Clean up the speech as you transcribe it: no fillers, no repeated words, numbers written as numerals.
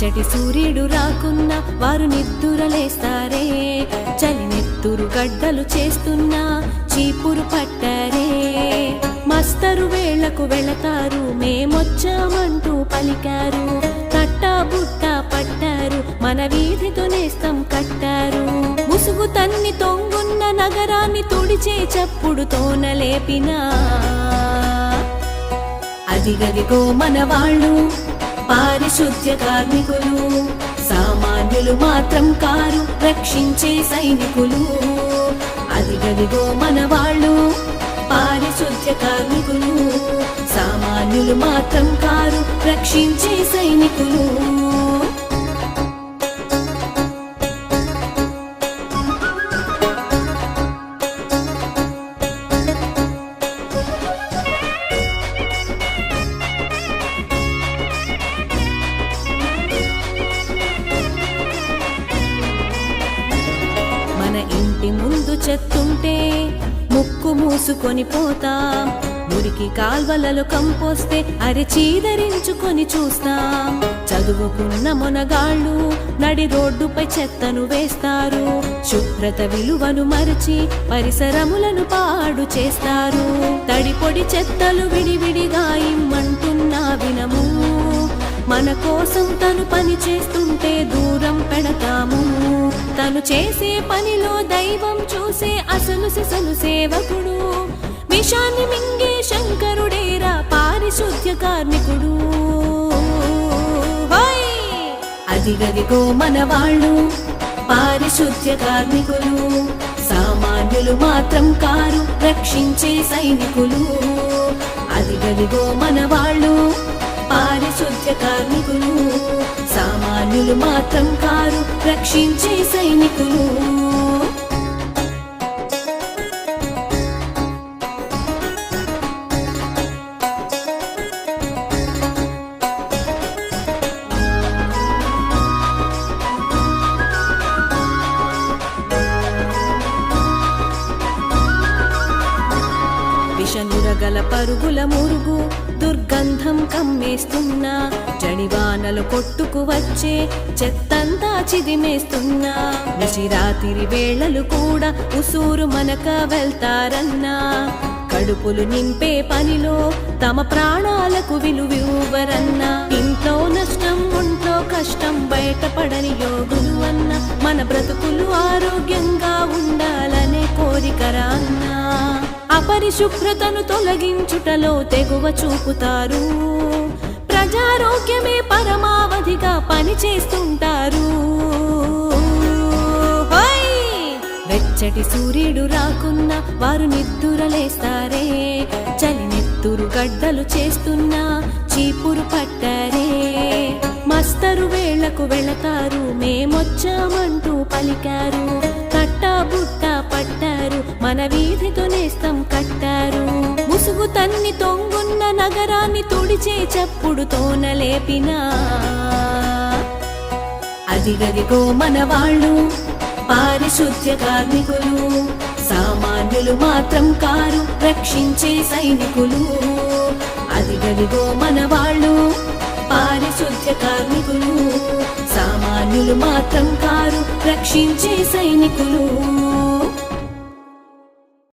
వెచ్చటి సూర్యుడు రాకున్నా వారు నిద్దురలేస్తారే, చలినెత్తురు గడ్డలు చేస్తున్నా చీపురు పట్టారే. మస్తరు వేళకు వెళతారు, మేమొచ్చామంటూ పలికారు. తట్టా బుట్ట పట్టారు, మన వీధితో నేస్తం కట్టారు. ముసుగు తన్ని తొంగున్న నగరాన్ని తుడిచే చప్పుడు తోనలేపినా. అదిగదిగో మన వాళ్ళు పారిశుద్ధ్య కార్మికులు, సామాన్యులు మాత్రం కారు రక్షించే సైనికులు. అదిగదిగో మన వాళ్ళు పారిశుద్ధ్య కార్మికులు, సామాన్యులు మాత్రం కారు రక్షించే సైనికులు. మన ఇంటి ముందు చెత్తుంటే ముక్కు మూసుకొని పోతాం, మురికి కాల్వలలో కంపోస్తే అరి చీదరించుకొని చూస్తాం. చదువుకున్న మొనగాళ్ళు నడి రోడ్డుపై చెత్తను వేస్తారు, శుభ్రత విలువను మరచి పరిసరములను పాడు చేస్తారు. తడిపొడి చెత్తలు విడివిడిగా ఇమ్మంటున్నా వినము, మన కోసం తను పని చేస్తుంటే దూరం పెడతాము. తను చేసే పనిలో దైవం చూసే అసలు సిసలు సేవకుడు, విషాన్ని మింగే శంకరుడేరా పారిశుద్ధ్య కార్మికుడు. అదిగదిగో మన వాళ్ళు పారిశుద్ధ్య కార్మికులు, సామాన్యులు మాత్రం కారు రక్షించే సైనికులు. అదిగదిగో మన వాళ్ళు పారిశుద్ధ్య కార్మికులు, సామాన్యులు మాత్రం కారు రక్షించే సైనికులు. విషనురగల పరుగుల మురుగు దుర్గంధం కమ్మేస్తున్నా, జడివానలు కొట్టుకు వచ్చే చెత్తంతా చిదిమేస్తున్నా. నిశిరాతిరి వేళలు కూడా ఉసూరు మనక వెళ్తారన్నా, కడుపులు నింపే పనిలో తమ ప్రాణాలకు విలువివ్వరన్నా. ఇంట్లో నష్టం ఒంట్లో కష్టం బయటపడని యోగులు అన్న, మన బ్రతుకులు ఆరోగ్యంగా ఉండాలనే కోరికరా అన్నా. అపరిశుభ్రతను తొలగించుటలో తెగువ చూపుతారు, ప్రజారోగ్యమే పరమావధిగా పని చేస్తుంటారు. వెచ్చటి సూర్యుడు రాకున్నా వారు నిద్దురలేస్తారే, చలినెత్తురు గడ్డలు చేస్తున్నా చీపురు పట్టారే. మస్తరు వేళకు వెళతారు, మేమొచ్చామంటూ పలికారు. తట్టా బుట్ట పట్టారు, మన వీధితో నేస్తం కట్టారు. ముసుగు తన్ని తొంగున్న నగరాన్ని తుడిచే చప్పుడు తోనలేపినా. అదిగదిగో మన వాళ్ళు పారిశుద్ధ్య కార్మికులు, సామాన్యులు మాత్రం కారు రక్షించే సైనికులు. అదిగదిగో మన వాళ్ళు పారిశుద్ధ్య కార్మికులు, సామాన్యులు మాత్రం కారు రక్షించే సైనికులు.